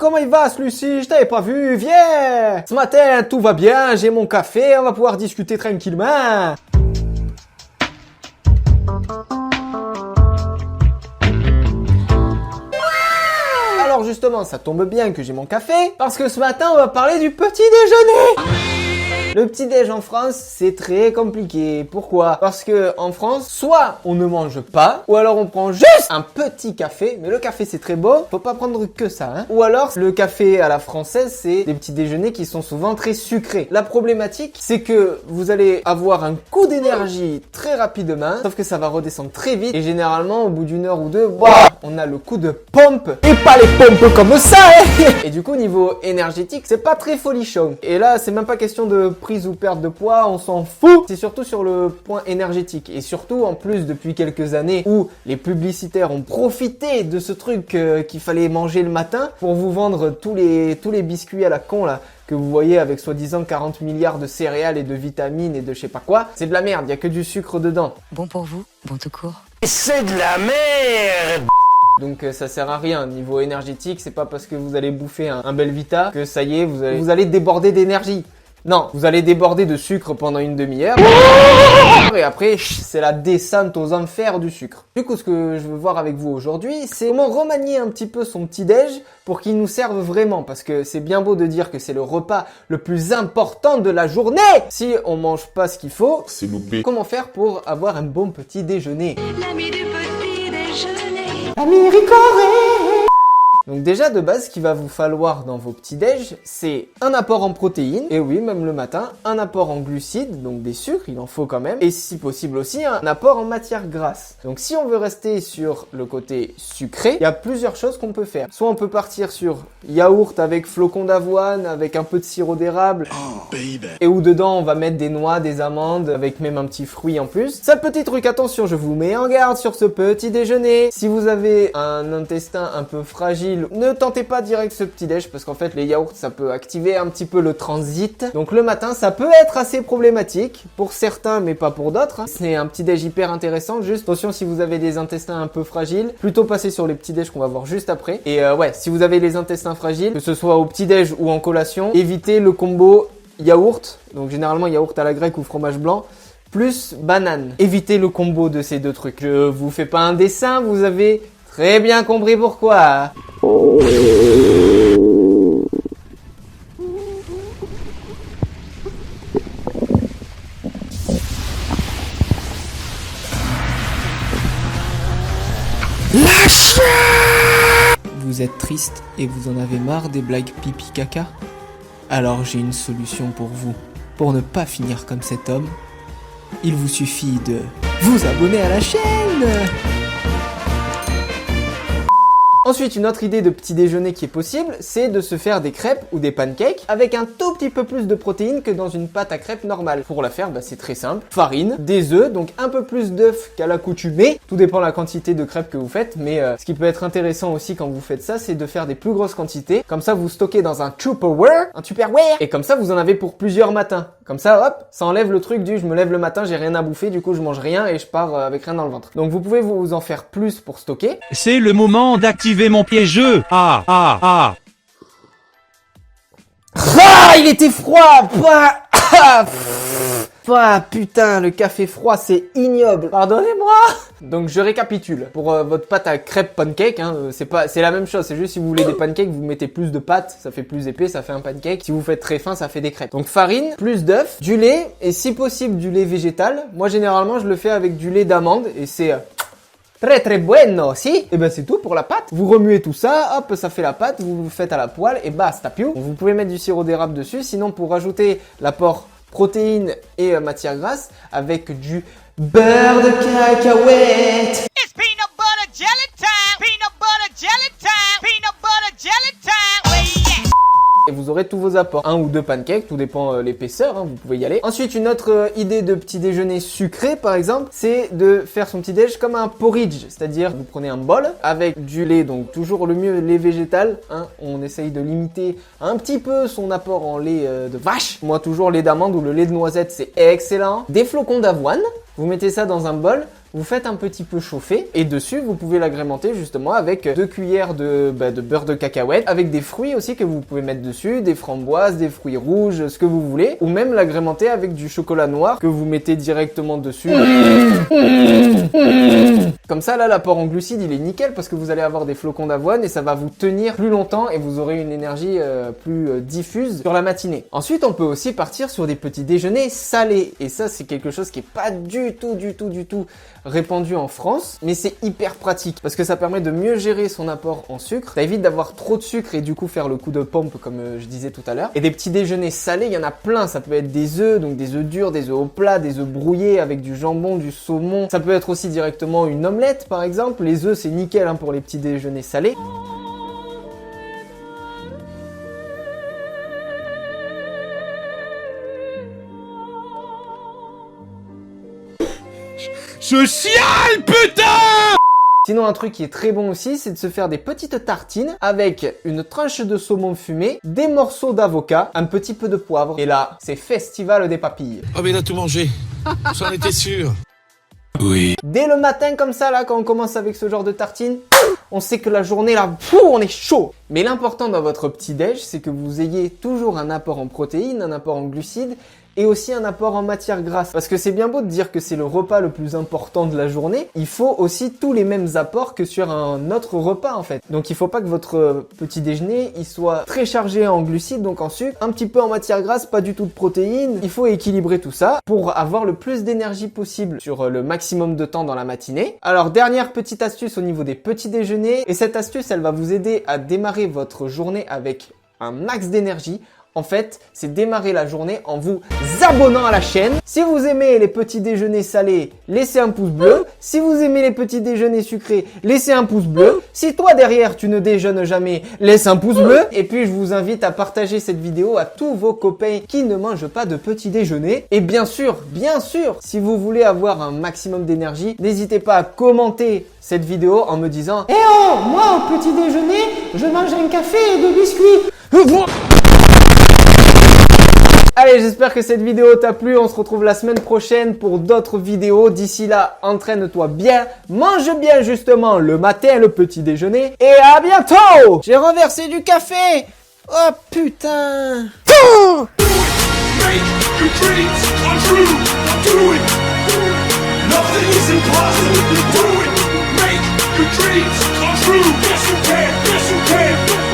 comment il va celui-ci? Je t'avais pas vu, viens! Ce matin, tout va bien, j'ai mon café, on va pouvoir discuter tranquillement. Alors justement, ça tombe bien que j'ai mon café, parce que ce matin, on va parler du petit déjeuner. Le petit-déj en France, c'est très compliqué. Pourquoi? Parce que en France, soit on ne mange pas, ou alors on prend juste un petit café, mais le café c'est très beau, faut pas prendre que ça, hein. Ou alors, le café à la française, c'est des petits déjeuners qui sont souvent très sucrés. La problématique, c'est que vous allez avoir un coup d'énergie très rapidement, sauf que ça va redescendre très vite, et généralement, au bout d'une heure ou deux, bah, on a le coup de pompe, et pas les pompes comme ça, hein. Et du coup, niveau énergétique, c'est pas très folichon. Et là, c'est même pas question de prise ou perte de poids, on s'en fout. C'est surtout sur le point énergétique. Et surtout, en plus, depuis quelques années où les publicitaires ont profité de ce truc qu'il fallait manger le matin pour vous vendre tous les biscuits à la con là que vous voyez avec soi-disant 40 milliards de céréales et de vitamines et de je sais pas quoi. C'est de la merde, il y a que du sucre dedans. Bon pour vous, bon tout court. C'est de la merde! Donc ça sert à rien. Niveau énergétique, c'est pas parce que vous allez bouffer un Belvita que ça y est, vous allez déborder d'énergie. Non, vous allez déborder de sucre pendant une demi-heure. Et après, c'est la descente aux enfers du sucre. Du coup, ce que je veux voir avec vous aujourd'hui, c'est comment remanier un petit peu son petit-déj pour qu'il nous serve vraiment. Parce que c'est bien beau de dire que c'est le repas le plus important de la journée. Si on mange pas ce qu'il faut, C'est loupé. comment faire pour avoir un bon petit déjeuner? L'ami du petit déjeuner. Ami Ricoré. Donc déjà de base, ce qu'il va vous falloir dans vos petits déj, c'est un apport en protéines, et oui, même le matin, un apport en glucides, donc des sucres, il en faut quand même, et si possible aussi un apport en matière grasse. Donc si on veut rester sur le côté sucré, il y a plusieurs choses qu'on peut faire. Soit on peut partir sur yaourt avec flocons d'avoine, avec un peu de sirop d'érable, et où dedans on va mettre des noix, des amandes, avec même un petit fruit en plus. Ça, petit truc, attention, je vous mets en garde sur ce petit déjeuner. Si vous avez un intestin un peu fragile, ne tentez pas direct ce petit déj parce qu'en fait les yaourts ça peut activer un petit peu le transit. Donc le matin ça peut être assez problématique pour certains mais pas pour d'autres. C'est un petit déj hyper intéressant. Juste attention si vous avez des intestins un peu fragiles, plutôt passer sur les petits déj qu'on va voir juste après. Et ouais, si vous avez les intestins fragiles, que ce soit au petit déj ou en collation, évitez le combo yaourt. Donc généralement yaourt à la grecque ou fromage blanc plus banane. Évitez le combo de ces deux trucs. Je vous fais pas un dessin, vous avez très bien compris pourquoi. Vous êtes triste et vous en avez marre des blagues pipi caca? Alors j'ai une solution pour vous. Pour ne pas finir comme cet homme, il vous suffit de vous abonner à la chaîne. Ensuite, une autre idée de petit déjeuner qui est possible, c'est de se faire des crêpes ou des pancakes avec un tout petit peu plus de protéines que dans une pâte à crêpes normale. Pour la faire, c'est très simple. Farine, des œufs, donc un peu plus d'œufs qu'à l'accoutumée. Tout dépend de la quantité de crêpes que vous faites, mais ce qui peut être intéressant aussi quand vous faites ça, c'est de faire des plus grosses quantités. Comme ça, vous stockez dans un Tupperware, et comme ça, vous en avez pour plusieurs matins. Comme ça, hop, ça enlève le truc du je me lève le matin, j'ai rien à bouffer, du coup je mange rien et je pars avec rien dans le ventre. Donc vous pouvez vous en faire plus pour stocker. C'est le moment d'activer mon piégeux. Ah, il était froid. Putain, le café froid, c'est ignoble. Pardonnez-moi. Donc je récapitule. Pour votre pâte à crêpes pancake, c'est la même chose. C'est juste si vous voulez des pancakes, vous mettez plus de pâte, ça fait plus épais, ça fait un pancake. Si vous faites très fin, ça fait des crêpes. Donc farine, plus d'œufs, du lait et si possible du lait végétal. Moi généralement, je le fais avec du lait d'amande et c'est très bueno, si. Et c'est tout pour la pâte. Vous remuez tout ça, hop, ça fait la pâte, vous le faites à la poêle et basta piou. Vous pouvez mettre du sirop d'érable dessus, sinon pour rajouter l'apport protéines et matière grasse avec du beurre de cacahuète. It's peanut butter jelly time. Peanut butter jelly time. Peanut butter jelly time. Oh yeah. Et vous aurez tous vos apports. Un ou deux pancakes, tout dépend l'épaisseur, vous pouvez y aller. Ensuite, une autre idée de petit déjeuner sucré, par exemple, c'est de faire son petit déj comme un porridge. C'est-à-dire, vous prenez un bol avec du lait, donc toujours le mieux, lait végétal. On essaye de limiter un petit peu son apport en lait de vache. Moi, toujours lait d'amande ou le lait de noisette, c'est excellent. Des flocons d'avoine. Vous mettez ça dans un bol, vous faites un petit peu chauffer et dessus vous pouvez l'agrémenter justement avec 2 cuillères de beurre de cacahuète, avec des fruits aussi que vous pouvez mettre dessus, des framboises, des fruits rouges, ce que vous voulez, ou même l'agrémenter avec du chocolat noir que vous mettez directement dessus. Comme ça là, l'apport en glucides il est nickel parce que vous allez avoir des flocons d'avoine et ça va vous tenir plus longtemps et vous aurez une énergie plus diffuse sur la matinée. Ensuite on peut aussi partir sur des petits déjeuners salés et ça c'est quelque chose qui est pas du tout répandu en France, mais c'est hyper pratique parce que ça permet de mieux gérer son apport en sucre, ça évite d'avoir trop de sucre et du coup faire le coup de pompe comme je disais tout à l'heure. Et des petits déjeuners salés, il y en a plein, ça peut être des œufs, donc des œufs durs, des œufs au plat, des œufs brouillés avec du jambon, du saumon, ça peut être aussi directement une omelette par exemple, les œufs c'est nickel hein, pour les petits déjeuners salés. Je chiale, putain! Sinon un truc qui est très bon aussi, c'est de se faire des petites tartines avec une tranche de saumon fumé, des morceaux d'avocat, un petit peu de poivre. Et là, c'est festival des papilles. Oh mais il a tout mangé, j'en étais sûr. Oui. Dès le matin comme ça, là, quand on commence avec ce genre de tartines, on sait que la journée, là, on est chaud. Mais l'important dans votre petit-déj, c'est que vous ayez toujours un apport en protéines, un apport en glucides, et aussi un apport en matière grasse. Parce que c'est bien beau de dire que c'est le repas le plus important de la journée, il faut aussi tous les mêmes apports que sur un autre repas en fait. Donc il faut pas que votre petit déjeuner il soit très chargé en glucides, donc en sucre, un petit peu en matière grasse, pas du tout de protéines. Il faut équilibrer tout ça pour avoir le plus d'énergie possible sur le maximum de temps dans la matinée. Alors dernière petite astuce au niveau des petits déjeuners, et cette astuce elle va vous aider à démarrer votre journée avec un max d'énergie. En fait, c'est démarrer la journée en vous abonnant à la chaîne. Si vous aimez les petits déjeuners salés, laissez un pouce bleu. Si vous aimez les petits déjeuners sucrés, laissez un pouce bleu. Si toi derrière tu ne déjeunes jamais, laisse un pouce bleu. Et puis je vous invite à partager cette vidéo à tous vos copains qui ne mangent pas de petit déjeuner. Et bien sûr, si vous voulez avoir un maximum d'énergie, n'hésitez pas à commenter cette vidéo en me disant « Eh oh, moi au petit déjeuner, je mange un café et deux biscuits. » Allez, j'espère que cette vidéo t'a plu. On se retrouve la semaine prochaine pour d'autres vidéos. D'ici là, entraîne-toi bien, mange bien justement le matin, le petit déjeuner. Et à bientôt! J'ai renversé du café! Oh putain! Make your dreams come true. Yes, you can. Yes, you can.